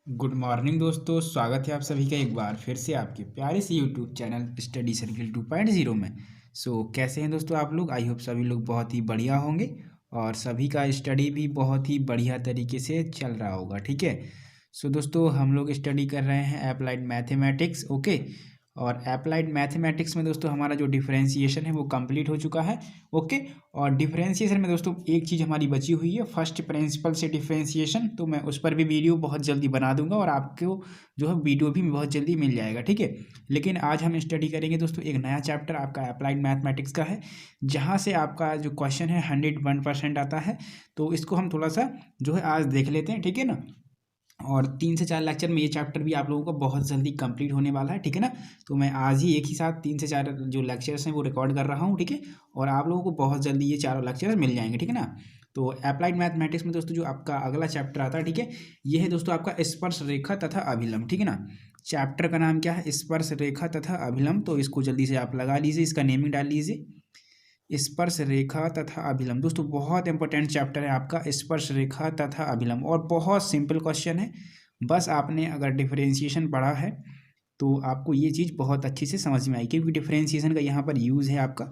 Good morning दोस्तों, स्वागत है आप सभी का एक बार फिर से आपके प्यारे से यूट्यूब चैनल स्टडी सर्किल 2.0 में। कैसे हैं दोस्तों आप लोग? आई होप सभी लोग बहुत ही बढ़िया होंगे और सभी का स्टडी भी बहुत ही बढ़िया तरीके से चल रहा होगा। ठीक है। दोस्तों हम लोग स्टडी कर रहे हैं अप्लाइड मैथमेटिक्स। ओके। और अप्लाइड मैथमेटिक्स में दोस्तों हमारा जो डिफरेंशिएशन है वो कंप्लीट हो चुका है। ओके। और डिफरेंशिएशन में दोस्तों एक चीज़ हमारी बची हुई है, फर्स्ट प्रिंसिपल से डिफरेंशिएशन। तो मैं उस पर भी वीडियो बहुत जल्दी बना दूंगा और आपको जो है वीडियो भी बहुत जल्दी मिल जाएगा। ठीक है। लेकिन आज हम स्टडी करेंगे दोस्तों एक नया चैप्टर आपका अप्लाइड मैथमेटिक्स का है, जहाँ से आपका जो क्वेश्चन है 101% आता है। तो इसको हम थोड़ा सा जो है आज देख लेते हैं। ठीक है ना। और 3 से 4 लेक्चर में ये चैप्टर भी आप लोगों का बहुत जल्दी कंप्लीट होने वाला है। ठीक है ना। तो मैं आज ही एक ही साथ 3 से 4 जो लेक्चर्स हैं वो रिकॉर्ड कर रहा हूँ। ठीक है। और आप लोगों को बहुत जल्दी ये चारों लेक्चर्स मिल जाएंगे। ठीक है ना। तो अप्लाइड मैथमेटिक्स में दोस्तों जो आपका अगला चैप्टर आता है, ठीक है, ये है दोस्तों आपका स्पर्श रेखा तथा अभिलंब। ठीक है ना। चैप्टर का नाम क्या है? स्पर्श रेखा तथा अभिलंब। तो इसको जल्दी से आप लगा लीजिए, इसका नेमिंग डाल लीजिए, स्पर्श रेखा तथा अभिलंब। दोस्तों बहुत इंपॉर्टेंट चैप्टर है आपका स्पर्श रेखा तथा अभिलंब और बहुत सिंपल क्वेश्चन है। बस आपने अगर डिफरेंशिएशन पढ़ा है तो आपको ये चीज़ बहुत अच्छी से समझ में आई, क्योंकि डिफरेंशिएशन का यहाँ पर यूज़ है आपका।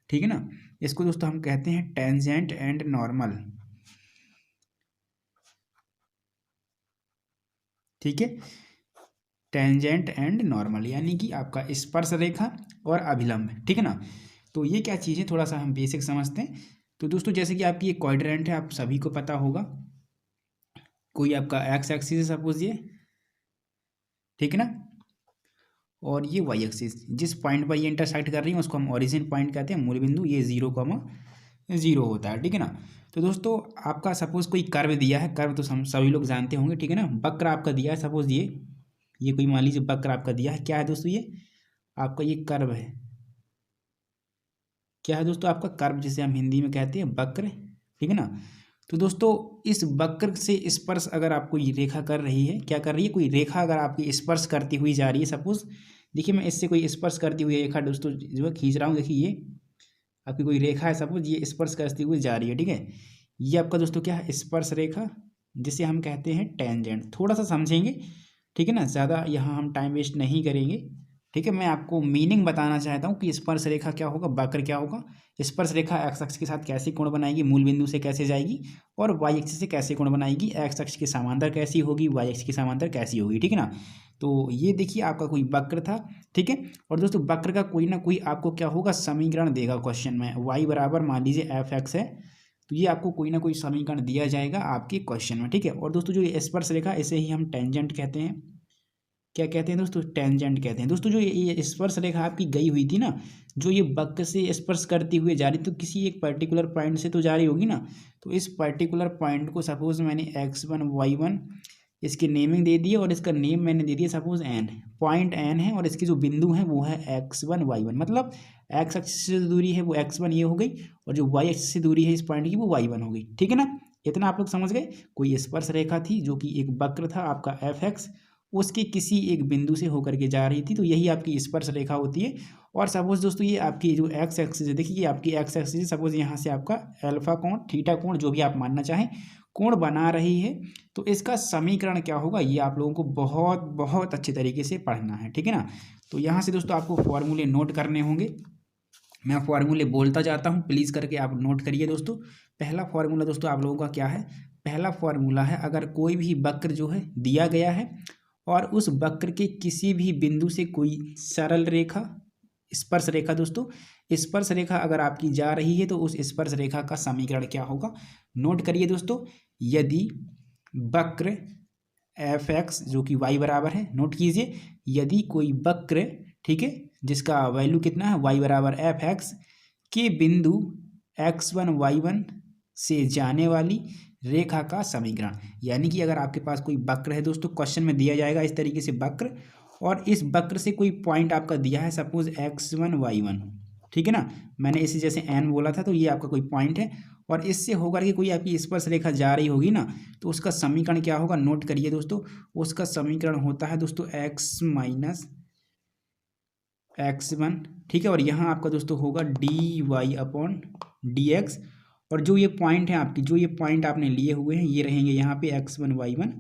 ठीक है ना। इसको दोस्तों हम कहते हैं टेंजेंट एंड नॉर्मल। ठीक है। टेंजेंट एंड नॉर्मल यानी कि आपका स्पर्श रेखा और अभिलंब। ठीक है ना। तो ये क्या चीज़ है, थोड़ा सा हम बेसिक समझते हैं। तो दोस्तों जैसे कि आपकी एक क्वाड्रेंट है, आप सभी को पता होगा। कोई आपका एक्स एक्सिस है सपोज ये, ठीक है ना, और ये वाई एक्सिस, जिस पॉइंट पर ये इंटरसेक्ट कर रही है उसको हम ओरिजिन पॉइंट कहते हैं, मूल बिंदु। ये 0,0 होता है। ठीक है ना। तो दोस्तों आपका सपोज कोई कर्व दिया है, कर्व तो हम सभी लोग जानते होंगे। ठीक है ना। वक्र आपका दिया है, सपोज ये कोई मान लीजिए वक्र आपका दिया है। क्या है दोस्तों? ये आपका ये कर्व है। क्या है दोस्तों? आपका कर्व, जिसे हम हिंदी में कहते हैं वक्र। ठीक है ना। तो दोस्तों इस वक्र से स्पर्श अगर आपको ये रेखा कर रही है, क्या कर रही है, कोई रेखा अगर आपकी स्पर्श करती हुई जा रही है, सपोज देखिए मैं इससे कोई स्पर्श करती हुई रेखा दोस्तों जो है खींच रहा हूँ। देखिए ये आपकी कोई रेखा है, सपोज ये स्पर्श करती हुई जा रही है। ठीक है। ये आपका दोस्तों क्या है? स्पर्श रेखा, जिसे हम कहते हैं टेंजेंट। थोड़ा सा समझेंगे। ठीक है ना। ज़्यादा यहाँ हम टाइम वेस्ट नहीं करेंगे। ठीक है। मैं आपको मीनिंग बताना चाहता हूँ कि स्पर्श रेखा क्या होगा, वक्र क्या होगा। स्पर्श रेखा एक्स अक्ष के साथ कैसे कोण बनाएगी, मूल बिंदु से कैसे जाएगी, और वाई अक्ष से कैसे कोण बनाएगी, एक्स अक्ष के समांतर कैसी होगी, वाई अक्ष के समांतर कैसी होगी। ठीक है ना। तो ये देखिए आपका कोई वक्र था। ठीक है। और दोस्तों वक्र का कोई ना कोई आपको क्या होगा, समीकरण देगा क्वेश्चन में। वाई बराबर मान लीजिए एफ एक्स है, तो ये आपको कोई ना कोई समीकरण दिया जाएगा आपके क्वेश्चन में। ठीक है। और दोस्तों जो ये स्पर्श रेखा, इसे ही हम टेंजेंट कहते हैं। क्या कहते हैं दोस्तों? टेंजेंट कहते हैं। दोस्तों जो ये स्पर्श रेखा आपकी गई हुई थी ना, जो ये वक्र से स्पर्श करती हुई जा रही, तो किसी एक पर्टिकुलर पॉइंट से तो जा रही होगी ना। तो इस पर्टिकुलर पॉइंट को सपोज मैंने x1 y1 इसकी नेमिंग दे दी है, और इसका नेम मैंने दे दिया सपोज n, पॉइंट n है, और इसके जो बिंदु हैं वो है x1 y1। मतलब x अक्ष से दूरी है वो x1 ये हो गई, और जो y अक्ष से दूरी है इस पॉइंट की वो y1 हो गई। ठीक है ना। इतना आप लोग समझ गए। कोई स्पर्श रेखा थी जो कि एक वक्र था आपका f(x), उसके किसी एक बिंदु से होकर के जा रही थी, तो यही आपकी स्पर्श रेखा होती है। और सपोज दोस्तों ये आपकी जो एक्स एक्सिस है, देखिए ये आपकी एक्स एक्सिस है, सपोज यहाँ से आपका अल्फा कोण, थीटा कोण, जो भी आप मानना चाहें, कोण बना रही है। तो इसका समीकरण क्या होगा, ये आप लोगों को बहुत बहुत अच्छे तरीके से पढ़ना है। ठीक है ना। तो यहाँ से दोस्तों आपको फॉर्मूले नोट करने होंगे। मैं फॉर्मूले बोलता जाता हूँ, प्लीज़ करके आप नोट करिए दोस्तों। पहला फॉर्मूला दोस्तों आप लोगों का क्या है? पहला फॉर्मूला है, अगर कोई भी वक्र जो है दिया गया है और उस वक्र के किसी भी बिंदु से कोई सरल रेखा, स्पर्श रेखा दोस्तों, स्पर्श रेखा अगर आपकी जा रही है, तो उस स्पर्श रेखा का समीकरण क्या होगा, नोट करिए दोस्तों। यदि वक्र एफ एक्स जो कि वाई बराबर है, नोट कीजिए, यदि कोई वक्र, ठीक है, जिसका वैल्यू कितना है, वाई बराबर एफ एक्स, के बिंदु x1 y1 से जाने वाली रेखा का समीकरण। यानी कि अगर आपके पास कोई वक्र है दोस्तों, क्वेश्चन में दिया जाएगा इस तरीके से वक्र, और इस वक्र से कोई पॉइंट आपका दिया है सपोज x1 y1। ठीक है ना। मैंने इसे जैसे n बोला था, तो ये आपका कोई पॉइंट है, और इससे होकर के कोई आपकी स्पर्श रेखा जा रही होगी ना, तो उसका समीकरण क्या होगा, नोट करिए दोस्तों। उसका समीकरण होता है दोस्तों x माइनस x1। ठीक है। और यहाँ आपका दोस्तों होगा dy/dx, और जो ये पॉइंट है आपकी, जो ये पॉइंट आपने लिए हुए हैं, ये रहेंगे यहाँ पे x1 y1,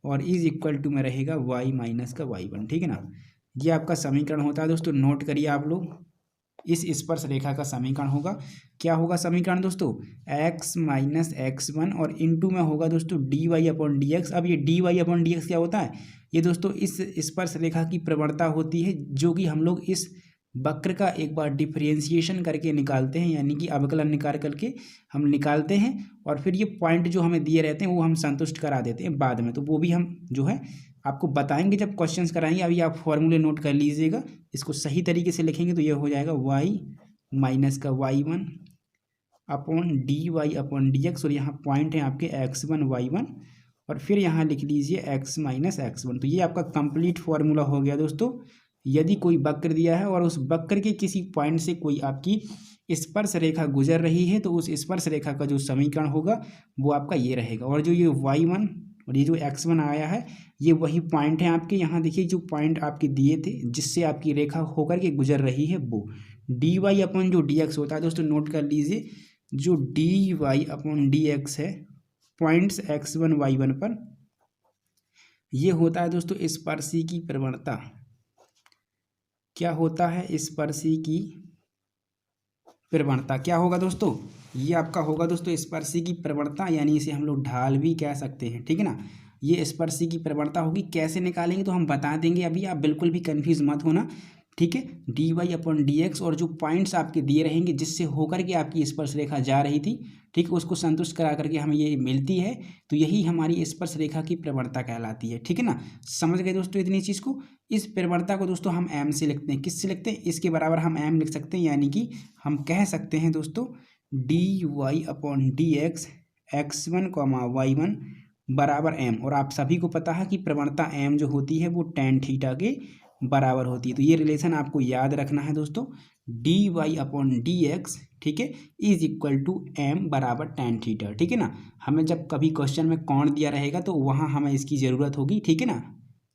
और इज इक्वल टू में रहेगा y माइनस का y1, ठीक है ना। ये आपका समीकरण होता है दोस्तों, नोट करिए आप लोग। इस स्पर्श रेखा का समीकरण होगा, क्या होगा समीकरण दोस्तों, x माइनस x1 और इनटू में होगा दोस्तों dy अपॉन dx। अब ये dy अपॉन dx क्या होता है, ये दोस्तों इस स्पर्श रेखा की प्रवणता होती है, जो कि हम लोग इस वक्र का एक बार डिफरेंशिएशन करके निकालते हैं, यानी कि अवकलन निकाल करके हम निकालते हैं, और फिर ये पॉइंट जो हमें दिए रहते हैं वो हम संतुष्ट करा देते हैं बाद में। तो वो भी हम जो है आपको बताएंगे जब क्वेश्चंस कराएंगे। अभी आप फॉर्मूले नोट कर लीजिएगा, इसको सही तरीके से लिखेंगे तो ये हो जाएगा y माइनस का y1 upon dy upon dx, और यहाँ पॉइंट है आपके x1 y1, और फिर यहाँ लिख लीजिए x माइनस x1। तो ये आपका कंप्लीट फॉर्मूला हो गया दोस्तों। यदि कोई वक्र दिया है और उस वक्र के किसी पॉइंट से कोई आपकी स्पर्श रेखा गुजर रही है, तो उस स्पर्श रेखा का जो समीकरण होगा वो आपका ये रहेगा। और जो ये y1 और ये जो x1 आया है, ये वही पॉइंट है आपके। यहाँ देखिए जो पॉइंट आपके दिए थे जिससे आपकी रेखा होकर के गुजर रही है, वो dy अपॉन जो dx होता है दोस्तों, नोट कर लीजिए, जो dy अपॉन dx है पॉइंट्स x1 y1 पर, ये होता है दोस्तों स्पर्शी की प्रवणता। क्या होता है स्पर्शी की प्रवणता, क्या होगा दोस्तों, ये आपका होगा दोस्तों स्पर्शी की प्रवणता, यानी इसे हम लोग ढाल भी कह सकते हैं, ठीक है ना। ये स्पर्शी की प्रवणता होगी, कैसे निकालेंगे तो हम बता देंगे, अभी आप बिल्कुल भी कंफ्यूज मत होना, ठीक है। dy अपॉन dx और जो पॉइंट्स आपके दिए रहेंगे जिससे होकर के आपकी स्पर्श रेखा जा रही थी, ठीक है, उसको संतुष्ट करा करके हमें ये मिलती है, तो यही हमारी स्पर्श रेखा की प्रवणता कहलाती है, ठीक है ना। समझ गए दोस्तों इतनी चीज़ को। इस प्रवणता को दोस्तों हम m से लिखते हैं, किससे लिखते हैं, इसके बराबर हम m लिख सकते हैं, यानी कि हम कह सकते हैं दोस्तों dy upon dx x1 y1 बराबर m। और आप सभी को पता है कि प्रवणता m जो होती है वो tan थीटा के बराबर होती है। तो ये रिलेशन आपको याद रखना है दोस्तों, dy अपॉन dx, ठीक है, इज इक्वल टू m बराबर tan थीटा, ठीक है ना। हमें जब कभी क्वेश्चन में कोण दिया रहेगा तो वहाँ हमें इसकी ज़रूरत होगी, ठीक है ना।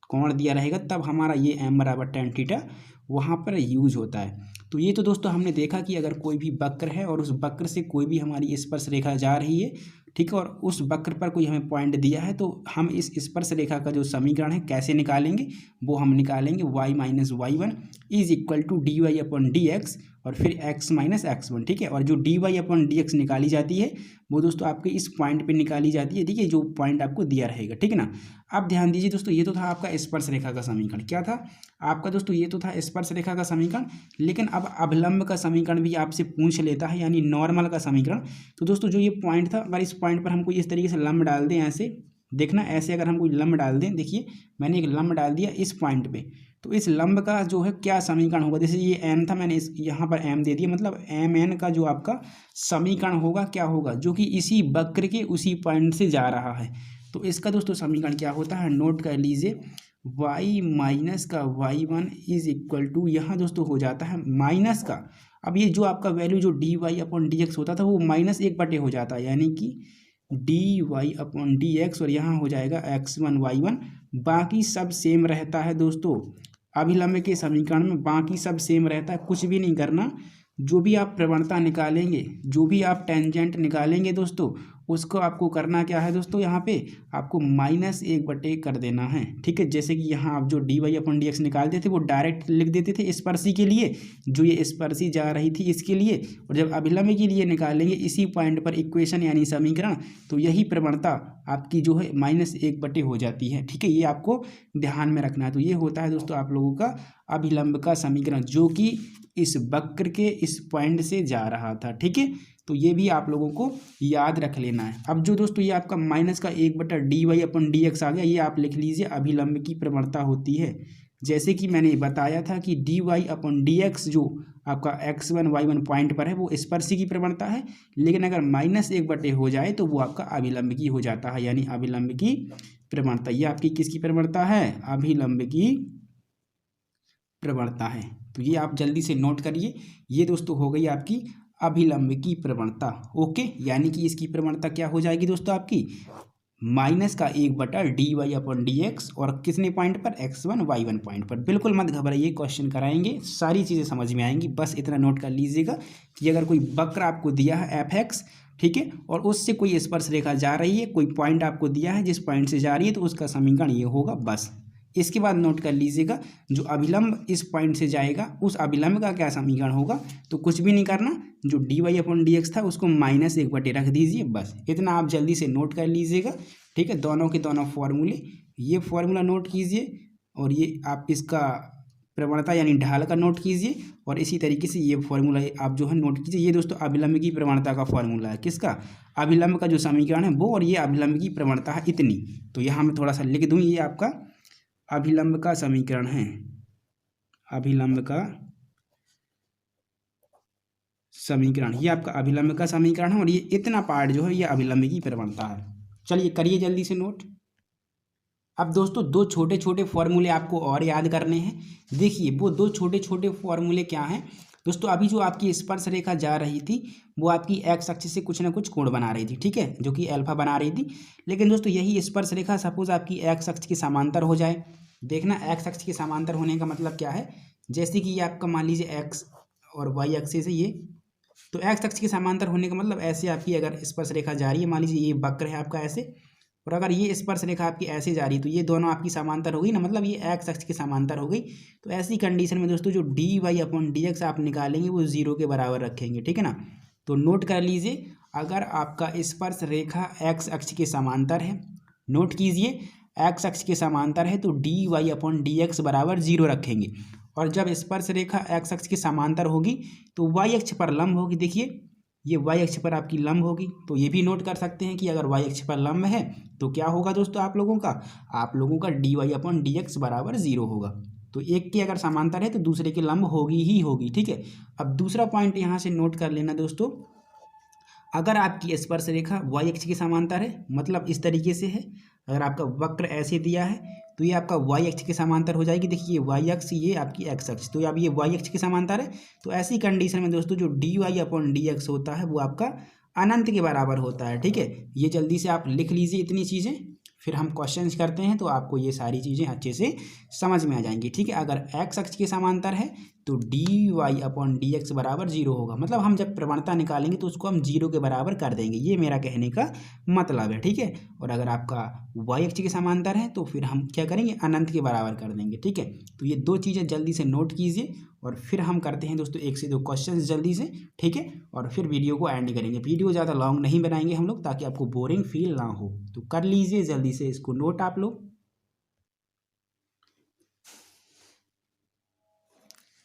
कोण दिया रहेगा तब हमारा ये m बराबर tan थीटा वहाँ पर यूज होता है। तो ये तो दोस्तों हमने देखा कि अगर कोई भी वक्र है और उस वक्र से कोई भी हमारी स्पर्श रेखा जा रही है, ठीक है, और उस वक्र पर कोई हमें पॉइंट दिया है, तो हम इस स्पर्श रेखा का जो समीकरण है कैसे निकालेंगे, वो हम निकालेंगे y minus y1 is equal to dy upon dx और फिर x माइनस x1, ठीक है। और जो dy अपॉन dx निकाली जाती है वो दोस्तों आपके इस पॉइंट पे निकाली जाती है, ठीक है, जो पॉइंट आपको दिया रहेगा, ठीक है ना। अब ध्यान दीजिए दोस्तों, ये तो था आपका स्पर्श रेखा का समीकरण, क्या था आपका दोस्तों, ये तो था स्पर्श रेखा का समीकरण। लेकिन अब अभिलंब का समीकरण भी आपसे पूछ लेता है, यानी नॉर्मल का समीकरण। तो दोस्तों जो ये पॉइंट था, अगर इस पॉइंट पर हम कोई इस तरीके से लंब डाल दें, ऐसे देखना, ऐसे अगर हम कोई लंब डाल दें, देखिए मैंने एक लंब डाल दिया इस पॉइंट पे, तो इस लंब का जो है क्या समीकरण होगा, जैसे ये n था, मैंने इस यहाँ पर m दे दिया, मतलब mn का जो आपका समीकरण होगा क्या होगा, जो कि इसी वक्र के उसी पॉइंट से जा रहा है। तो इसका दोस्तों समीकरण क्या होता है, नोट कर लीजिए, y माइनस का y1 इज इक्वल टू, यहाँ दोस्तों हो जाता है माइनस का, अब ये जो आपका वैल्यू जो dy अपॉन dx होता था वो -1/, हो जाता है, यानी कि dy अपॉन dx, और यहाँ हो जाएगा x1 y1, बाकी सब सेम रहता है दोस्तों। अभिलंब के समीकरण में बाकी सब सेम रहता है, कुछ भी नहीं करना। जो भी आप प्रवणता निकालेंगे, जो भी आप टेंजेंट निकालेंगे दोस्तों, उसको आपको करना क्या है दोस्तों, यहाँ पे आपको -1/, कर देना है, ठीक है। जैसे कि यहाँ आप जो dy अपॉन dx निकालते थे वो डायरेक्ट लिख देते थे स्पर्शी के लिए, जो ये स्पर्शी जा रही थी इसके लिए, और जब अभिलंब के लिए निकालेंगे इसी पॉइंट पर इक्वेशन यानी समीकरण, तो यही प्रवणता आपकी जो है -1/, हो जाती है, ठीक है। ये आपको ध्यान में रखना है। तो ये होता है दोस्तों आप लोगों का अभिलंब का समीकरण, जो कि इस वक्र के इस पॉइंट से जा रहा था, ठीक है। तो ये भी आप लोगों को याद रख लेना है। अब जो दोस्तों ये आपका -1/dy अपॉन dx आ गया, ये आप लिख लीजिए अभिलंब की प्रवणता होती है। जैसे कि मैंने बताया था कि dy अपॉन dx जो आपका x1 y1 पॉइंट पर है वो स्पर्शी की प्रवणता है, लेकिन अगर -1/, हो जाए तो वो आपका अभिलंब की हो जाता है, यानी अभिलंब की प्रवणता। ये आपकी किसकी प्रवणता है, अभिलंब की प्रवणता है। तो ये आप जल्दी से नोट करिए, ये दोस्तों हो गई आपकी अभिलंब की प्रवणता, ओके। यानी कि इसकी प्रवणता क्या हो जाएगी दोस्तों आपकी -1/dy अपॉन dx, और किसने पॉइंट पर, x1 y1 पॉइंट पर। बिल्कुल मत घबराइए, क्वेश्चन कराएंगे, सारी चीज़ें समझ में आएंगी, बस इतना नोट कर लीजिएगा कि अगर कोई वक्र आपको दिया है fx, ठीक है, और उससे कोई स्पर्श रेखा जा रही है, कोई पॉइंट आपको दिया है, जिस पॉइंट से जा रही है तो उसका समीकरण ये होगा बस। इसके बाद नोट कर लीजिएगा, जो अभिलंब इस पॉइंट से जाएगा उस अभिलंब का क्या समीकरण होगा। तो कुछ भी नहीं करना, जो dy/dx था उसको -1 रख दीजिए, बस इतना आप जल्दी से नोट कर लीजिएगा। ठीक है, दोनों के दोनों फॉर्मूले, ये फॉर्मूला नोट कीजिए और ये आप इसका प्रवणता यानी ढाल का नोट कीजिए, और इसी तरीके से ये फॉर्मूला आप जो है नोट कीजिए। ये दोस्तों अभिलंब की प्रवणता का फॉर्मूला है, किसका, अभिलंब का जो समीकरण है वो, और ये अभिलंब की प्रवणता है इतनी। तो यहाँ मैं थोड़ा सा लिख दूँ, ये आपका अभिलंब का समीकरण है, अभिलंब का समीकरण, ये आपका अभिलंब का समीकरण है, और ये इतना पार्ट जो है ये अभिलंब की प्रवणता है। चलिए करिए जल्दी से नोट। अब दोस्तों दो छोटे छोटे फॉर्मूले आपको और याद करने हैं। देखिए वो दो छोटे छोटे फॉर्मूले क्या हैं दोस्तों। अभी जो आपकी स्पर्श रेखा जा रही थी वो आपकी एक्स अक्ष से कुछ ना कुछ कोण बना रही थी, ठीक है, जो कि अल्फा बना रही थी। लेकिन दोस्तों यही स्पर्श रेखा सपोज आपकी एक्स अक्ष के समांतर हो जाए। देखना एक्स अक्ष के समांतर होने का मतलब क्या है, जैसे कि ये आपका मान लीजिए एक्स और वाई एक्सिस है ये, तो एक्स अक्ष के समांतर होने का मतलब ऐसे आपकी अगर स्पर्श रेखा जा रही है, मान लीजिए ये वक्र है आपका ऐसे, और अगर ये स्पर्श रेखा आपकी ऐसे जा रही है तो ये दोनों आपकी समांतर हो गई ना, मतलब ये एक्स अक्ष के समांतर हो गई। तो ऐसी कंडीशन में दोस्तों जो dy/dx आप निकालेंगे वो 0 के बराबर रखेंगे, ठीक है ना। तो नोट कर लीजिए, अगर आपका स्पर्श रेखा एक्स अक्ष के समांतर है, नोट कीजिए एक्स अक्ष के समांतर है तो dy/dx बराबर 0 रखेंगे। और जब स्पर्श रेखा एक्स अक्ष के समांतर होगी तो वाई अक्ष पर लंब होगी। देखिए ये वाई अक्ष पर आपकी लंब होगी, तो ये भी नोट कर सकते हैं कि अगर वाई अक्ष पर लंब है तो क्या होगा दोस्तों आप लोगों का dy/dx बराबर 0 होगा। तो एक के अगर समांतर है तो दूसरे के लंब होगी ही होगी, ठीक है। अब दूसरा पॉइंट यहाँ से नोट कर लेना दोस्तों, अगर आपकी स्पर्श रेखा वाई अक्ष के समांतर है, मतलब इस तरीके से है, अगर आपका वक्र ऐसे दिया है तो ये आपका वाई अक्ष के समांतर हो जाएगी। देखिए ये वाई अक्ष, ये आपकी एक्स अक्ष, तो अब ये वाई अक्ष के समांतर है। तो ऐसी कंडीशन में दोस्तों जो dy/dx होता है वो आपका अनंत के बराबर होता है, ठीक है। ये जल्दी से आप लिख लीजिए इतनी चीज़ें, फिर हम क्वेश्चंस करते हैं तो आपको ये सारी चीज़ें अच्छे से समझ में आ जाएंगी, ठीक है। अगर एक्स अक्ष के समांतर है तो dy/dx बराबर 0 होगा, मतलब हम जब प्रवणता निकालेंगे तो उसको हम 0 के बराबर कर देंगे, ये मेरा कहने का मतलब है, ठीक है। और अगर आपका वाई अक्ष के समांतर है तो फिर हम क्या करेंगे, अनंत के बराबर कर देंगे, ठीक है। तो ये दो चीज़ें जल्दी से नोट कीजिए, और फिर हम करते हैं दोस्तों 1 से 2 क्वेश्चन जल्दी से, ठीक है। और फिर वीडियो को एंड करेंगे। वीडियो ज़्यादा लॉन्ग नहीं बनाएंगे हम लोग, ताकि आपको बोरिंग फील ना हो। तो कर लीजिए जल्दी से इसको नोट आप लोग।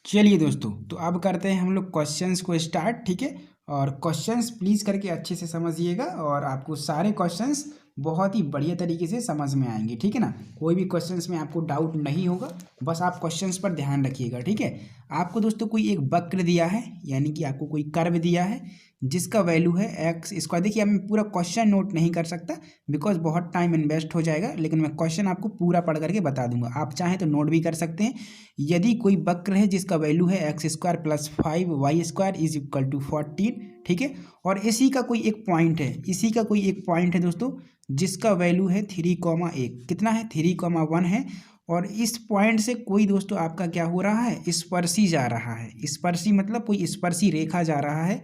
चलिए दोस्तों, तो अब करते हैं हम लोग क्वेश्चंस को स्टार्ट, ठीक है। और क्वेश्चंस प्लीज़ करके अच्छे से समझिएगा, और आपको सारे क्वेश्चंस बहुत ही बढ़िया तरीके से समझ में आएंगे, ठीक है ना। कोई भी क्वेश्चंस में आपको डाउट नहीं होगा, बस आप क्वेश्चंस पर ध्यान रखिएगा, ठीक है। आपको दोस्तों कोई एक वक्र दिया है, यानी कि आपको कोई कर्व दिया है जिसका वैल्यू है x²। देखिए अब मैं पूरा क्वेश्चन नोट नहीं कर सकता बिकॉज बहुत टाइम इन्वेस्ट हो जाएगा, लेकिन मैं क्वेश्चन आपको पूरा पढ़ करके बता दूंगा। आप चाहें तो नोट भी कर सकते हैं। यदि कोई वक्र है जिसका वैल्यू है x² + 5y² = 14, ठीक है। और इसी का कोई एक पॉइंट है दोस्तों जिसका वैल्यू है 3,1, कितना है 3,1 है। और इस पॉइंट से कोई दोस्तों आपका क्या हो रहा है, स्पर्शी जा रहा है। स्पर्शी मतलब कोई स्पर्शी रेखा जा रहा है,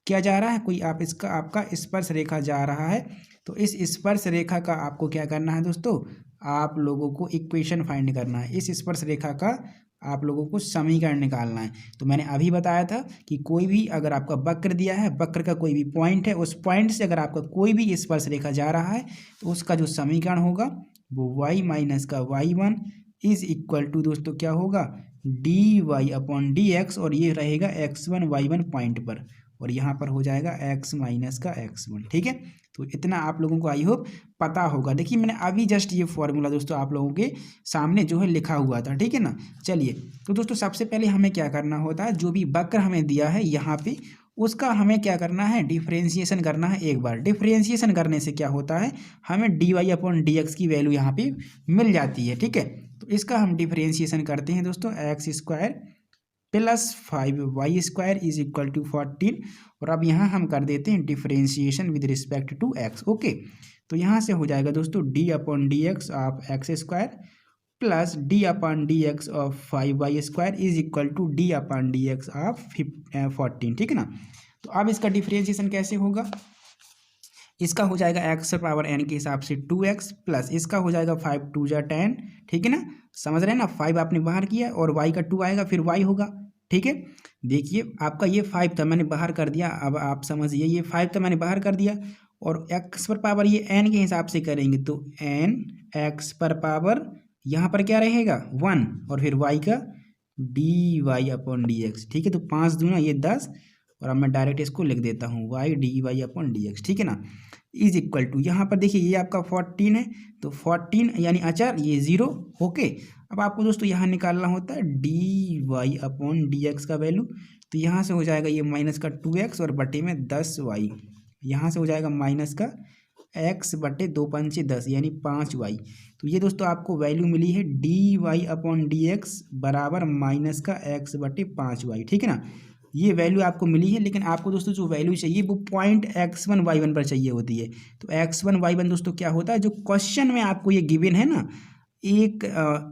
क्या जा रहा है, कोई आपका स्पर्श रेखा जा रहा है। तो इस स्पर्श रेखा का आपको क्या करना है दोस्तों, आप लोगों को इक्वेशन फाइंड करना है। इस स्पर्श रेखा का आप लोगों को समीकरण निकालना है। तो मैंने अभी बताया था कि कोई भी अगर आपका वक्र दिया है, वक्र का कोई भी पॉइंट है, उस पॉइंट से अगर आपका कोई भी स्पर्श रेखा जा रहा है तो उसका जो समीकरण होगा वो y - y1 = दोस्तों क्या होगा, dy/dx, और ये रहेगा x1 y1 पॉइंट पर, और यहाँ पर हो जाएगा x - x1, ठीक है। तो इतना आप लोगों को आई होप पता होगा। देखिए मैंने अभी जस्ट ये फॉर्मूला दोस्तों आप लोगों के सामने जो है लिखा हुआ था, ठीक है ना। चलिए तो दोस्तों सबसे पहले हमें क्या करना होता है, जो भी वक्र हमें दिया है यहाँ पे उसका हमें क्या करना है, डिफरेंशिएशन करना है। एक बार डिफरेंशिएशन करने से क्या होता है, हमें dy/dx की वैल्यू यहाँ पे मिल जाती है, ठीक है। तो इसका हम डिफरेंशिएशन करते हैं दोस्तों, x² + 5y² = 14, और अब यहाँ हम कर देते हैं differentiation with respect to x, okay. तो यहाँ से हो जाएगा दोस्तों d/dx of x² + d/dx of 5y² = d/dx of 14, ठीक है ना। तो अब इसका डिफरेंशिएशन कैसे होगा, इसका हो जाएगा एक्स पावर एन के हिसाब से 2x प्लस इसका हो जाएगा 5 2 जा 10, ठीक है ना। समझ रहे हैं ना, 5 आपने बाहर किया और y का 2 आएगा, फिर y होगा, ठीक है। देखिए आपका ये 5 था, मैंने बाहर कर दिया। अब आप समझिए ये 5 था, मैंने बाहर कर दिया, और x पर पावर ये n के हिसाब से करेंगे तो n x पर पावर यहाँ पर क्या रहेगा 1, और फिर y का d y upon d x, ठीक है। तो 5 दूना ये 10, और अब मैं डायरेक्ट इसको लिख देता हूँ y d y upon d x, ठीक है ना, इज इक्वल टू यहाँ पर देखिए ये आपका 14 है, तो 14 यानी अचर ये 0, ओके। अब आपको दोस्तों यहाँ निकालना होता है d y upon d x का वैल्यू, तो यहाँ से हो जाएगा ये माइनस का 2x और बटे में 10y, यहाँ से हो जाएगा माइनस का x बटे 2 पंचे 10 यानी 5y। तो ये दोस्तों आपको वैल्यू मिली है d y upon d x बराबर माइनस का x बटे 5y, ठीक है ना। ये वैल्यू आपको मिली है, लेकिन आपको दोस्तों जो वैल्यू चाहिए वो पॉइंट x1 y1 पर चाहिए होती है। तो x1 y1 दोस्तों क्या होता है, जो क्वेश्चन में आपको ये गिवन है ना, एक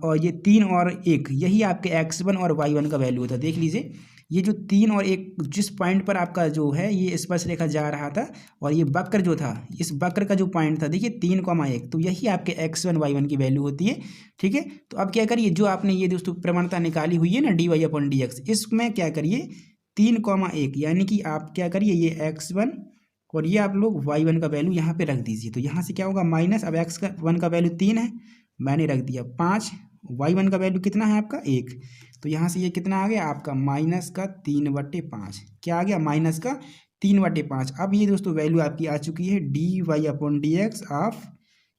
और ये 3 और 1, यही आपके x1 और y1 का वैल्यू होता है। देख लीजिए ये जो 3 और 1 जिस पॉइंट पर आपका जो है ये स्पर्श रेखा जा रहा था, और ये वक्र जो था, इस वक्र का जो पॉइंट था देखिए 3,1, तो यही आपके x1 y1 की वैल्यू होती है, ठीक है। तो अब क्या करिए, जो आपने ये दोस्तों प्रवणता निकाली हुई है ना d y upon d x, इसमें क्या करिए 3,1 यानी कि आप क्या करिए ये x1 और ये आप लोग y1 का वैल्यू यहाँ पे रख दीजिए। तो यहाँ से क्या होगा माइनस, अब x1 का वैल्यू 3 है, मैंने रख दिया 5, y1 का वैल्यू कितना है आपका 1, तो यहाँ से ये कितना आ गया आपका माइनस का 3/5, क्या आ गया माइनस का 3/5। अब ये दोस्तों वैल्यू आपकी आ चुकी है d y upon d x of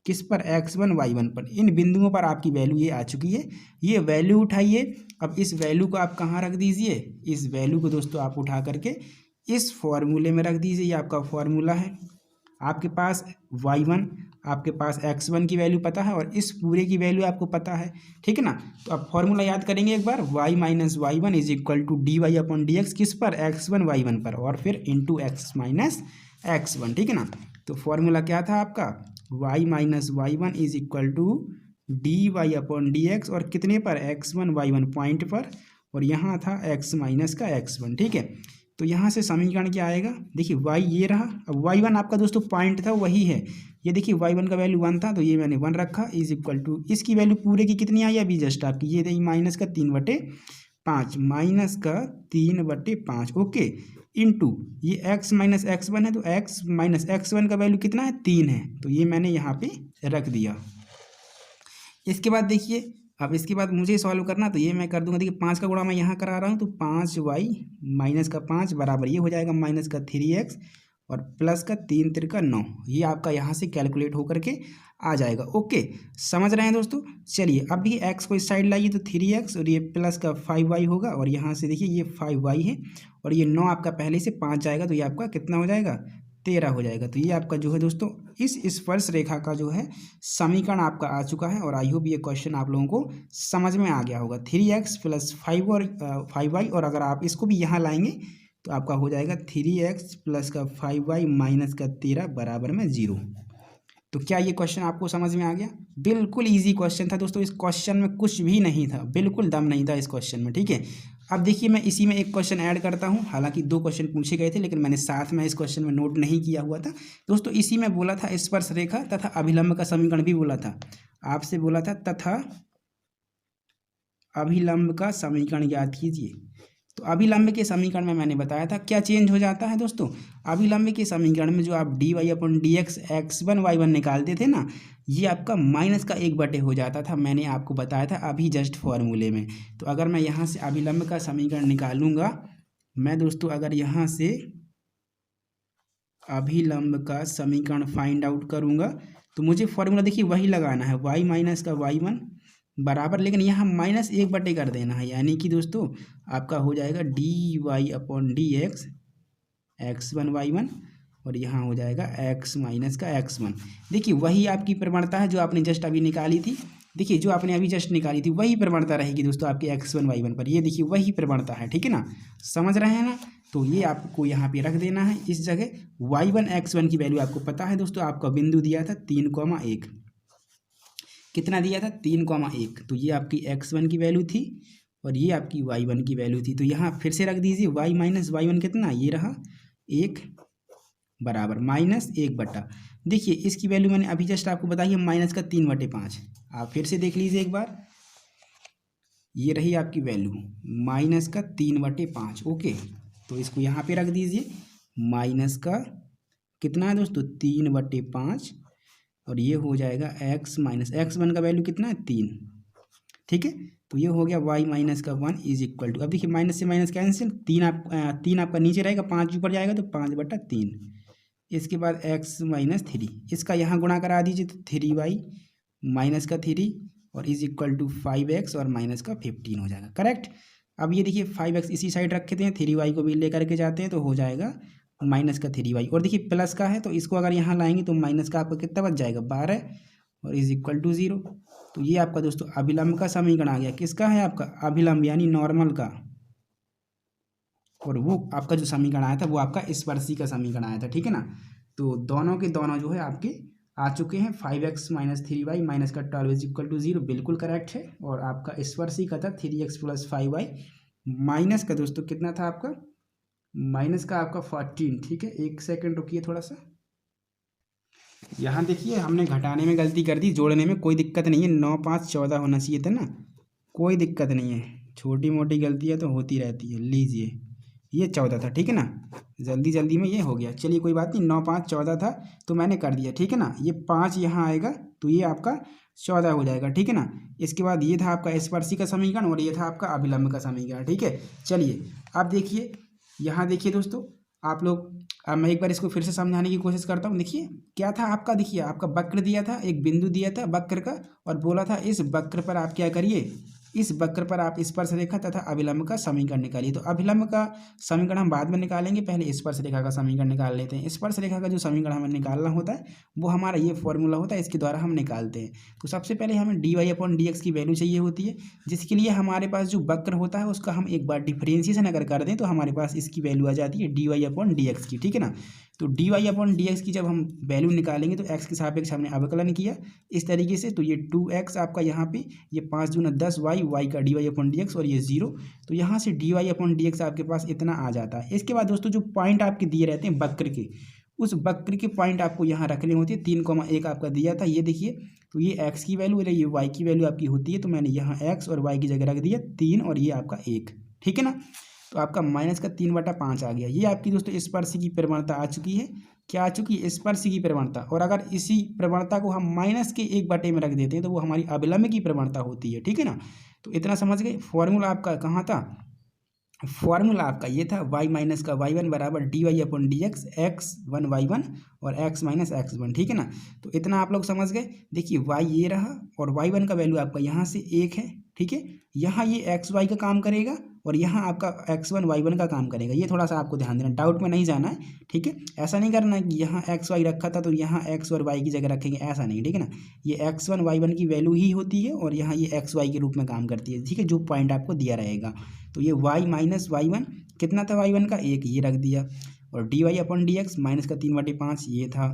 किस पर x1 y1 पर, इन बिंदुओं पर आपकी वैल्यू ये आ चुकी है। ये वैल्यू उठाइए, अब इस वैल्यू को आप कहाँ रख दीजिए, इस वैल्यू को दोस्तों आप उठा करके इस फॉर्मूले में रख दीजिए। ये आपका फॉर्मूला है, आपके पास y1, आपके पास x1 की वैल्यू पता है और इस पूरे की वैल्यू आपको पता है, ठीक है ना। तो अब फॉर्मूला याद करेंगे एक बार, y minus y1 is equal to d y upon d x, किस पर x1 y1 पर, और फिर इंटू x माइनस x1, ठीक है ना। तो फॉर्मूला क्या था आपका y minus y1 is equal to d y upon d x, और कितने पर x1 y1 पॉइंट पर, और यहाँ था x माइनस का x1, ठीक है। तो यहाँ से समीकरण क्या आएगा, देखिए y ये रहा, अब y1 आपका दोस्तों पॉइंट था वही है, ये देखिए y1 का वैल्यू 1 था तो ये मैंने 1 रखा, इज इक्वल टू इसकी वैल्यू पूरे की कितनी आई अभी जस्ट आपकी, ये रही माइनस का 3/5, माइनस का 3/5, ओके, इंटू ये x माइनस x1 है, तो x माइनस x1 का वैल्यू कितना है 3 है, तो ये मैंने यहाँ पे रख दिया। इसके बाद देखिए, अब इसके बाद मुझे सॉल्व करना, तो ये मैं कर दूंगा, देखिए 5 का गुणा मैं यहाँ करा रहा हूँ, तो 5y माइनस का 5 बराबर ये हो जाएगा माइनस का 3x और प्लस का 3 तिरका 9, ये आपका यहाँ से कैलकुलेट होकर के आ जाएगा, ओके। समझ रहे हैं दोस्तों, चलिए अब भी x को इस साइड लाइए, तो 3x और ये प्लस का 5y होगा, और यहाँ से देखिए ये 5y है और ये 9 आपका पहले से 5 जाएगा, तो ये आपका कितना हो जाएगा 13 हो जाएगा। तो ये आपका जो है दोस्तों इस स्पर्श रेखा का जो है समीकरण आपका आ चुका है, और आई होप ये क्वेश्चन आप लोगों को समझ में आ गया होगा। 3x प्लस 5 और 5y, और अगर आप इसको भी यहाँ लाएंगे तो आपका हो जाएगा 3x प्लस का 5y माइनस का 13 बराबर में 0। तो क्या ये क्वेश्चन आपको समझ में आ गया, बिल्कुल इजी क्वेश्चन था दोस्तों, इस क्वेश्चन में कुछ भी नहीं था, बिल्कुल दम नहीं था इस क्वेश्चन में, ठीक है। अब देखिए मैं इसी में एक क्वेश्चन ऐड करता हूँ, हालांकि 2 क्वेश्चन पूछे गए थे लेकिन मैंने साथ में इस क्वेश्चन में नोट नहीं किया हुआ था दोस्तों। इसी में बोला था स्पर्श रेखा तथा अभिलंब का समीकरण भी बोला था, आपसे बोला था तथा अभिलंब का समीकरण याद कीजिए। तो अभिलंब के समीकरण में मैंने बताया था क्या चेंज हो जाता है दोस्तों, अभिलंब के समीकरण में जो आप डी वाई अपन डी एक्स x1 y1 निकालते थे ना, ये आपका माइनस का 1/, हो जाता था, मैंने आपको बताया था अभी जस्ट फॉर्मूले में। तो अगर मैं यहाँ से अभिलंब का समीकरण निकालूंगा, मैं दोस्तों अगर यहाँ से अभिलंब का समीकरण फाइंड आउट करूँगा, तो मुझे फॉर्मूला देखिए वही लगाना है, y माइनस का y1 बराबर, लेकिन यहाँ माइनस 1/, कर देना है, यानी कि दोस्तों आपका हो जाएगा d y upon d x x1 y1, और यहाँ हो जाएगा x माइनस का x1। देखिए वही आपकी प्रवणता है जो आपने जस्ट अभी निकाली थी, देखिए जो आपने अभी जस्ट निकाली थी वही प्रवणता रहेगी दोस्तों आपके x1 y1 पर, ये देखिए वही प्रवणता है, ठीक है ना, समझ रहे हैं ना। तो ये आपको यहाँ पे रख देना है इस जगह, y1 x1 की वैल्यू आपको पता है दोस्तों, आपका बिंदु दिया था 3,1, कितना दिया था 3,1, तो ये आपकी x1 की वैल्यू थी और ये आपकी y1 की वैल्यू थी। तो यहाँ फिर से रख दीजिए y माइनस y1 कितना, ये रहा 1 बराबर -1/। देखिए इसकी वैल्यू मैंने अभी जस्ट आपको बताई है -3/5। आप फिर से देख लीजिए एक बार, ये रही आपकी वैल्यू -3/5। ओके, तो इसको यहाँ पे रख दीजिए, माइनस का कितना है दोस्तों 3/5, और ये हो जाएगा x माइनस x1 का वैल्यू कितना है 3। ठीक है, तो ये हो गया y माइनस का 1 इज इक्वल टू, अब देखिए माइनस से माइनस कैंसिल, 3 आपका नीचे रहेगा, 5 ऊपर जाएगा तो 5/3। इसके बाद x माइनस 3, इसका यहाँ गुणा करा दीजिए तो 3y माइनस का 3 और इज इक्वल टू 5x और माइनस का 15 हो जाएगा। करेक्ट। अब ये देखिए 5x इसी साइड रखते हैं, 3y को भी लेकर के जाते हैं तो हो जाएगा माइनस का 3y, और देखिए प्लस का है तो इसको अगर यहाँ लाएंगे तो माइनस का आपका कितना बच जाएगा 12 और इज इक्वल टू 0। तो ये आपका दोस्तों अभिलंब का समीकरण आ गया। किसका है? आपका अभिलंब यानी नॉर्मल का, और वो आपका जो समीकरण आया था वो आपका स्पर्शी का समीकरण आया था। ठीक है ना, तो दोनों के दोनों जो है आपके आ चुके हैं। 5x माइनस 3y माइनस का 12 इज इक्वल टू 0 बिल्कुल करेक्ट है, और आपका स्पर्शी का था 3x प्लस 5y माइनस का दोस्तों कितना था आपका, माइनस का आपका 14। ठीक है, एक सेकंड रुकिए थोड़ा सा, यहाँ देखिए हमने घटाने में गलती कर दी, जोड़ने में कोई दिक्कत नहीं है, 9 5 14 होना चाहिए था ना, कोई दिक्कत नहीं है, छोटी मोटी गलतियाँ तो होती रहती है। लीजिए ये 14 था, ठीक है ना, जल्दी जल्दी में ये हो गया, चलिए कोई बात नहीं, 9 5 14 था तो मैंने कर दिया। ठीक है ना, ये 5 यहाँ आएगा तो ये आपका 14 हो जाएगा। ठीक है ना, इसके बाद ये था आपका स्पर्शी का समीकरण और ये था आपका अभिलंब का समीकरण। ठीक है, चलिए अब देखिए, यहाँ देखिए दोस्तों आप लोग, अब मैं एक बार इसको फिर से समझाने की कोशिश करता हूँ। देखिए क्या था आपका, देखिए आपका वक्र दिया था, एक बिंदु दिया था वक्र का, और बोला था इस वक्र पर आप क्या करिए, इस वक्र पर आप स्पर्श रेखा तथा अभिलंब का समीकरण निकालिए। तो अभिलंब का समीकरण हम बाद में निकालेंगे, पहले स्पर्श रेखा का समीकरण निकाल लेते हैं। स्पर्श रेखा का जो समीकरण हमें निकालना होता है वो हमारा ये फॉर्मूला होता है, इसके द्वारा हम निकालते हैं। तो सबसे पहले हमें dy/dx की वैल्यू चाहिए होती है, जिसके लिए हमारे पास जो वक्र होता है उसका हम एक बार डिफरेंशिएशन अगर कर दें तो हमारे पास इसकी वैल्यू आ जाती है dy/dx की। ठीक है ना, तो dy/dx की जब हम वैल्यू निकालेंगे तो x के सापेक्ष हमने अवकलन किया इस तरीके से, तो ये 2x आपका यहाँ पे, ये 5 दूना 10y, y का dy/dx और ये 0, तो यहाँ से dy/dx आपके पास इतना आ जाता है। इसके बाद दोस्तों जो पॉइंट आपके दिए रहते हैं वक्र के, उस वक्र के पॉइंट आपको यहाँ रखने होते हैं। 3,1 आपका दिया था, ये देखिए, तो ये x की वैल्यू और ये y की वैल्यू आपकी होती है, तो मैंने यहाँ x और y की जगह रख दिया 3 और ये आपका 1। ठीक है ना, तो आपका माइनस का 3/5 आ गया। ये आपकी दोस्तों स्पर्शी की प्रवणता आ चुकी है। क्या आ चुकी है? स्पर्शी की प्रवणता। और अगर इसी प्रवणता को हम माइनस के 1/, में रख देते हैं तो वो हमारी अभिलंब की प्रवणता होती है। ठीक है ना, तो इतना समझ गए। फॉर्मूला आपका कहाँ था? फॉर्मूला आपका ये था y माइनस का y1 बराबर dy/dx x1 y1 और x माइनस x1। ठीक है ना, तो इतना आप लोग समझ गए। देखिए y ये रहा और y1 का वैल्यू आपका यहाँ से 1 है। ठीक है, यहाँ ये xy का काम करेगा और यहाँ आपका x1 y1 का काम करेगा। ये थोड़ा सा आपको ध्यान देना, डाउट में नहीं जाना है। ठीक है, ऐसा नहीं करना है कि यहाँ xy रखा था तो यहाँ x और y की जगह रखेंगे, ऐसा नहीं। ठीक है ना, ये x1 y1 की वैल्यू ही होती है और यहाँ ये xy के रूप में काम करती है। ठीक है, जो पॉइंट आपको दिया रहेगा, तो ये y माइनस y1 कितना था, y1 का 1, ये रख दिया, और dy/dx माइनस का 3/5 ये था,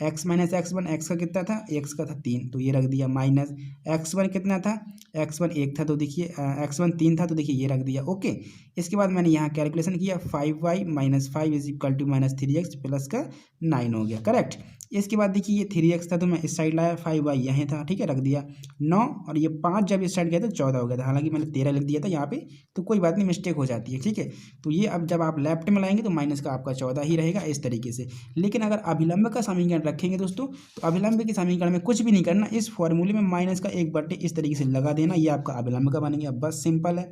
x माइनस x1, x का कितना था, x का था 3, तो ये रख दिया, माइनस x1 कितना था, x1 1 था, तो देखिए x1 3 था, तो देखिए ये रख दिया। ओके, इसके बाद मैंने यहाँ कैलकुलेशन किया, 5y minus 5 is equal to minus 3x plus का 9 हो गया। करेक्ट। इसके बाद देखिए ये 3x था तो मैं इस साइड लाया, 5y यहाँ था। ठीक है, रख दिया 9, और ये 5 जब इस साइड गया तो 14 हो गया था, हालांकि मैंने 13 लिख दिया था यहाँ पे, तो कोई बात नहीं, मिस्टेक हो जाती है। ठीक है, तो ये अब जब आप लेफ्ट में लाएंगे तो माइनस का आपका 14 ही रहेगा इस तरीके से। लेकिन अगर अभिलंब का समीकरण रखेंगे दोस्तों, तो अभिलंब के समीकरण में कुछ भी नहीं करना, इस फॉर्मूले में माइनस का 1/, इस तरीके से लगा देना, ये आपका अभिलंब का बन गया। बस सिंपल है।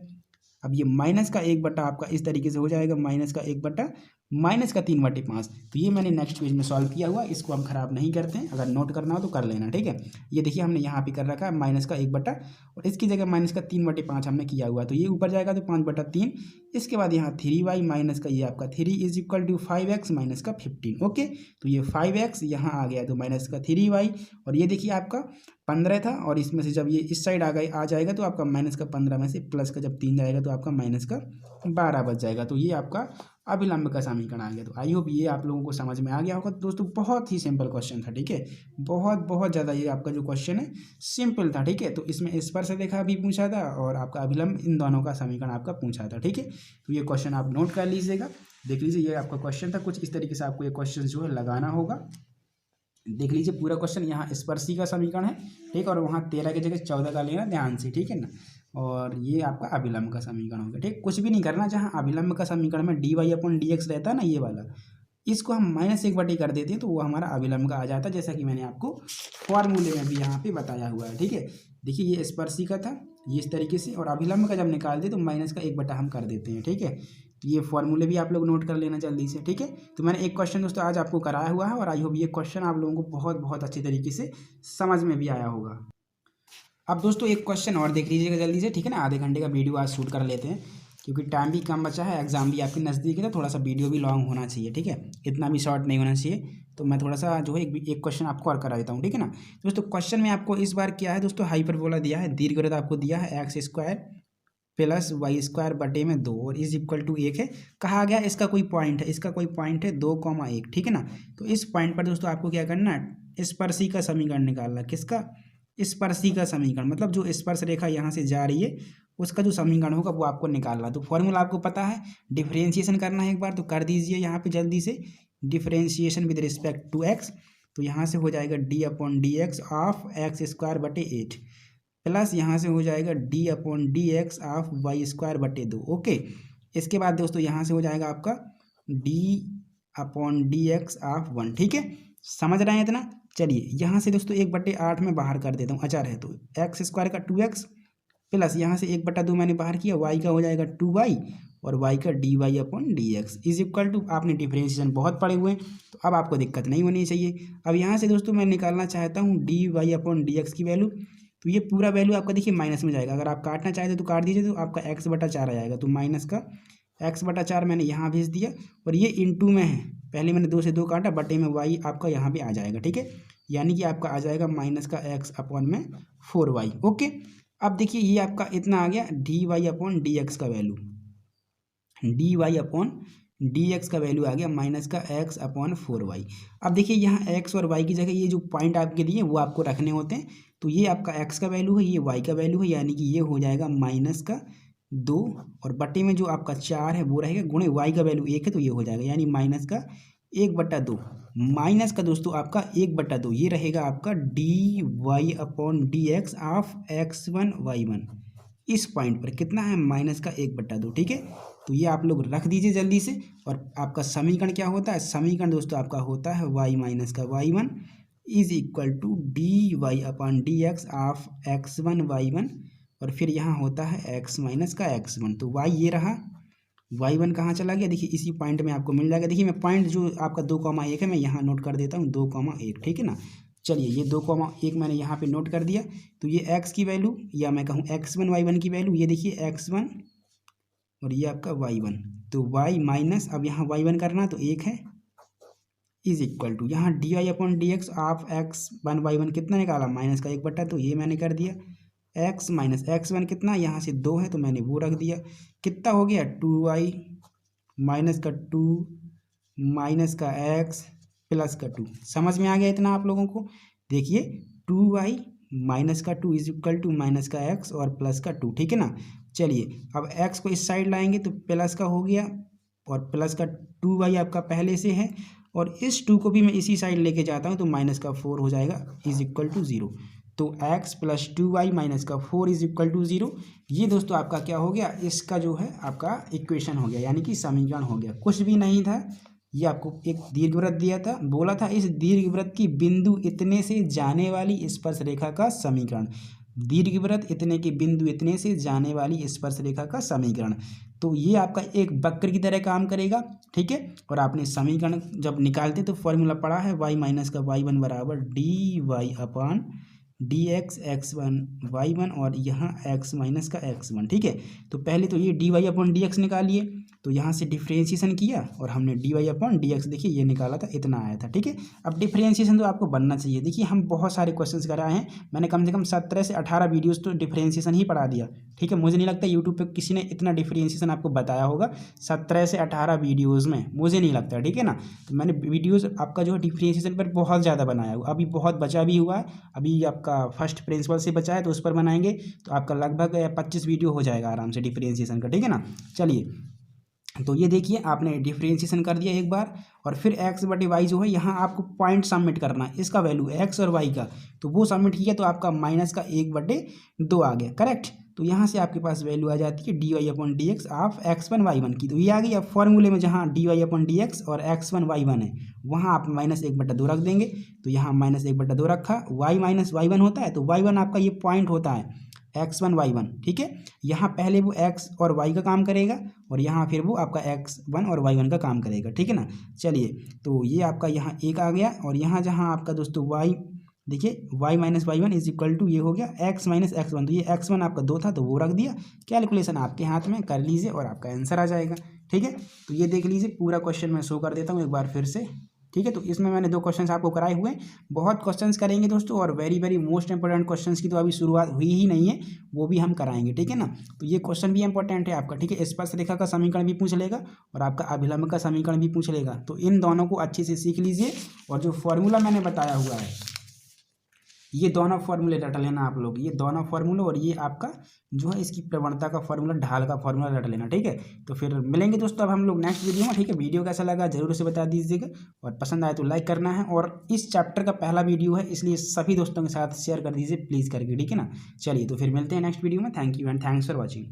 अब ये माइनस का 1/, आपका इस तरीके से हो जाएगा, माइनस का 1/, माइनस का 3/5। तो ये मैंने नेक्स्ट पेज में सॉल्व किया हुआ, इसको हम खराब नहीं करते हैं, अगर नोट करना हो तो कर लेना। ठीक है, ये देखिए हमने यहाँ पे कर रखा है माइनस का 1/, और इसकी जगह माइनस का 3/5 हमने किया हुआ, तो ये ऊपर जाएगा तो 5/3। इसके बाद यहाँ 3y माइनस का ये आपका 3 is equal to 5x minus का 15। ओके, तो ये 5x यहाँ आ गया तो माइनस का 3y, और ये देखिए आपका 15 था, और इसमें से जब ये इस साइड आ जाएगा तो आपका माइनस का 15 में से प्लस का जब 3 जाएगा तो आपका माइनस का 12 बच जाएगा। तो ये आपका अभिलंब का समीकरण आ गया। तो आई होप ये आप लोगों को समझ में आ गया होगा दोस्तों। बहुत ही सिंपल क्वेश्चन था। ठीक है, बहुत बहुत ज़्यादा ये आपका जो क्वेश्चन है सिंपल था। ठीक है, तो इसमें स्पर्श रेखा भी पूछा था और आपका अभिलंब, इन दोनों का समीकरण आपका पूछा था। ठीक है, तो ये क्वेश्चन आप नोट कर लीजिएगा। देख लीजिए ये आपका क्वेश्चन था, कुछ इस तरीके से आपको ये क्वेश्चन जो है लगाना होगा। देख लीजिए पूरा क्वेश्चन, यहाँ स्पर्शी का समीकरण है, ठीक, और वहाँ 13 की जगह 14 का लेना ध्यान से, ठीक है ना। और ये आपका अभिलंब का समीकरण हो गया, ठीक। कुछ भी नहीं करना, जहाँ अभिलंब का समीकरण में dy अपॉन dx रहता है ना, ये वाला, इसको हम -1/t कर देते हैं तो वो हमारा अभिलंब का आ जाता है, जैसा कि मैंने आपको फॉर्मूले में भी यहाँ पे बताया हुआ है, ठीक है। देखिए ये स्पर्शी का था ये इस तरीके से, और अभिलंब का जब निकालते तो -1/1 हम कर देते हैं, ठीक है। ये फॉर्मूले भी आप लोग नोट कर लेना जल्दी से, ठीक है। तो मैंने एक क्वेश्चन दोस्तों आज आपको कराया हुआ है, और आई होप ये क्वेश्चन आप लोगों को बहुत बहुत अच्छी तरीके से समझ में भी आया होगा। अब दोस्तों एक क्वेश्चन और देख लीजिएगा जल्दी से, ठीक है ना। आधे घंटे का वीडियो आज शूट कर लेते हैं, क्योंकि टाइम भी कम बचा है, एग्जाम भी आपके नज़दीक है, तो थोड़ा सा वीडियो भी लॉन्ग होना चाहिए, ठीक है, इतना भी शॉर्ट नहीं होना चाहिए। तो मैं थोड़ा सा जो है एक क्वेश्चन आपको और करा देता हूँ, ठीक है ना। दोस्तों क्वेश्चन में आपको इस बार क्या है दोस्तों, हाइपरबोला दिया है, दीर्घवृत्त आपको दिया है x² + y² बटे में 2 और इज इक्वल टू 1 है। कहा गया इसका कोई पॉइंट है, इसका कोई पॉइंट है 2,1, ठीक है ना। तो इस पॉइंट पर दोस्तों आपको क्या करना है, स्पर्शी का समीकरण निकालना। किसका, स्पर्शी का समीकरण, मतलब जो स्पर्श रेखा यहाँ से जा रही है उसका जो समीकरण होगा वो आपको निकालना। तो फॉर्मूला आपको पता है, डिफरेंशिएशन करना है एक बार तो कर दीजिए यहाँ पे जल्दी से, differentiation with respect to x। तो यहाँ से हो जाएगा d/dx ऑफ x² बटे 8 प्लस यहाँ से हो जाएगा d/dx ऑफ y² बटे 2। ओके, इसके बाद दोस्तों यहाँ से हो जाएगा आपका d/dx ऑफ 1, ठीक है, समझ रहे हैं इतना। चलिए यहाँ से दोस्तों 1/8 में बाहर कर देता हूँ, अचार है तो x² का 2x प्लस यहाँ से 1/2 मैंने बाहर किया, y का हो जाएगा 2y और y का dy/dx इज इक्वल टू, आपने डिफरेंशिएशन बहुत पढ़े हुए हैं तो अब आपको दिक्कत नहीं होनी चाहिए। अब यहाँ से दोस्तों मैं निकालना चाहता हूँ dy/dx की वैल्यू। तो ये पूरा वैल्यू आपका देखिए माइनस में जाएगा, अगर आप काटना चाहते तो काट दीजिए, तो आपका x/4 आ जाएगा। तो माइनस का x/4 मैंने यहाँ भेज दिया, और ये इंटू में है, पहले मैंने 2 से 2 काटा, बटे में y आपका यहाँ पे आ जाएगा, ठीक है। यानी कि आपका आ जाएगा माइनस का x/4y। ओके, अब देखिए ये आपका इतना आ गया dy/dx का वैल्यू, dy/dx का वैल्यू आ गया माइनस का x/4y। अब देखिए यहाँ x और y की जगह ये जो पॉइंट आपके दिए वो आपको रखने होते हैं। तो ये आपका x का वैल्यू है, ये y का वैल्यू है, यानी कि ये हो जाएगा -2 और बटे में जो आपका 4 है वो रहेगा, गुणे y का वैल्यू 1 है तो ये हो जाएगा, यानी -1/2 माइनस का दोस्तों आपका 1/2 ये रहेगा आपका dy/dx ऑफ x1 y1। इस पॉइंट पर कितना है, -1/2, ठीक है। तो ये आप लोग रख दीजिए जल्दी से, और आपका समीकरण क्या होता है, समीकरण दोस्तों आपका होता है y माइनस का y1 is equal to dy/dx of x1 y1, और फिर यहाँ होता है x माइनस का x1। तो y ये रहा, y1 कहाँ चला गया, देखिए इसी पॉइंट में आपको मिल जाएगा। देखिए मैं पॉइंट जो आपका 2,1 है मैं यहाँ नोट कर देता हूँ, 2,1, ठीक है ना। चलिए ये 2,1 मैंने यहाँ पे नोट कर दिया। तो ये x की वैल्यू, या मैं कहूँ x1 y1 की वैल्यू, ये देखिए x1 और ये आपका y1। तो y माइनस, अब यहाँ y1 करना तो 1 है, इज इक्वल टू यहाँ dy/dx ऑफ x1 y1 कितना निकाला, माइनस का 1/2, ये मैंने कर दिया। x माइनस x1 कितना, यहाँ से 2 है तो मैंने वो रख दिया, कितना हो गया 2y माइनस का 2 माइनस का x प्लस का 2। समझ में आ गया इतना आप लोगों को। देखिए 2y माइनस का 2 इज इक्वल टू माइनस का x और प्लस का 2, ठीक है ना। चलिए अब x को इस साइड लाएंगे तो प्लस का हो गया, और प्लस का 2y आपका पहले से है, और इस 2 को भी मैं इसी साइड लेके जाता हूँ तो माइनस का 4 हो जाएगा इज इक्वल टू 0। तो x प्लस 2y माइनस का 4 इज इक्वल टू 0। ये दोस्तों आपका क्या हो गया, इसका जो है आपका इक्वेशन हो गया, यानी कि समीकरण हो गया। कुछ भी नहीं था, ये आपको एक दीर्घवृत्त दिया था, बोला था इस दीर्घवृत्त की बिंदु इतने से जाने वाली स्पर्श रेखा का समीकरण, दीर्घवृत्त इतने की बिंदु इतने से जाने वाली स्पर्श रेखा का समीकरण। तो ये आपका एक वक्र की तरह काम करेगा, ठीक है। और आपने समीकरण जब निकालते तो फॉर्मूला पढ़ा है y माइनस का y1 बराबर dy/dx x1 y1, और यहाँ x माइनस का x1, ठीक है। तो पहले तो ये dy/dx निकालिए, तो यहाँ से डिफ्रेंशिएशन किया और हमने dy/dx देखिए ये निकाला था, इतना आया था, ठीक है। अब डिफ्रेंशिएशन तो आपको बनना चाहिए। देखिए हम बहुत सारे क्वेश्चंस कराए हैं, मैंने कम से कम 17 से 18 वीडियोस तो डिफ्रेंशिएशन ही पढ़ा दिया, ठीक है। मुझे नहीं लगता यूट्यूब पे किसी ने इतना डिफ्रेंशिएशन आपको बताया होगा 17 से 18 वीडियोज़ में, मुझे नहीं लगता, ठीक है ना। तो मैंने वीडियोज़ आपका जो है डिफ्रेंशिएशन पर बहुत ज़्यादा बनाया हुआ, अभी बहुत बचा भी हुआ है, अभी आपका फर्स्ट प्रिंसिपल से बचा है तो उस पर बनाएंगे तो आपका लगभग 25 वीडियो हो जाएगा आराम से डिफ्रेंशिएशन का, ठीक है ना। चलिए तो ये देखिए आपने डिफ्रेंशिएशन कर दिया एक बार, और फिर एक्स बटे वाई जो है यहाँ आपको पॉइंट सबमिट करना है, इसका वैल्यू एक्स और वाई का, तो वो सबमिट किया तो आपका माइनस का 1/2 आ गया, करेक्ट। तो यहाँ से आपके पास वैल्यू आ जाती है d y upon d x of x1 y1 की, तो ये आ गई। अब फॉर्मूले में जहाँ d y upon d x और x1 y1 है वहाँ आप -1/2 रख देंगे, तो यहाँ -1/2 रखा, y माइनस y1 होता है, तो y1 आपका ये पॉइंट होता है x1 y1, ठीक है। यहाँ पहले वो x और y का काम करेगा और यहाँ फिर वो आपका x1 और y1 का काम करेगा, ठीक है ना। चलिए, तो ये आपका यहाँ 1 आ गया, और यहाँ जहाँ आपका दोस्तों y, देखिए y minus y1 is equal to ये हो गया x माइनस x1, तो ये x1 आपका 2 था तो वो रख दिया। कैलकुलेशन आपके हाथ में, कर लीजिए और आपका आंसर आ जाएगा, ठीक है। तो ये देख लीजिए पूरा क्वेश्चन मैं शो कर देता हूँ एक बार फिर से, ठीक है। तो इसमें मैंने 2 क्वेश्चंस आपको कराए हुए हैं, बहुत क्वेश्चंस करेंगे दोस्तों, और very very most important questions की तो अभी शुरुआत हुई ही नहीं है, वो भी हम कराएंगे, ठीक है ना। तो ये क्वेश्चन भी इंपॉर्टेंट है आपका, ठीक है। स्पर्श रेखा का समीकरण भी पूछ लेगा और आपका अभिलंब का समीकरण भी पूछ लेगा, तो इन दोनों को अच्छे से सीख लीजिए, और जो फॉर्मूला मैंने बताया हुआ है ये दोनों फॉर्मूले रट लेना आप लोग, ये दोनों फॉर्मूले, और ये आपका जो है इसकी प्रवणता का फॉर्मूला, ढाल का फॉर्मूला रट लेना, ठीक है। तो फिर मिलेंगे दोस्तों अब हम लोग नेक्स्ट वीडियो में, ठीक है। वीडियो कैसा लगा जरूर से बता दीजिएगा, और पसंद आए तो लाइक करना है, और इस चैप्टर का पहला वीडियो है इसलिए सभी दोस्तों के साथ शेयर कर दीजिए प्लीज़ करके, ठीक है ना। चलिए, तो फिर मिलते हैं नेक्स्ट वीडियो में। Thank you and thanks for watching.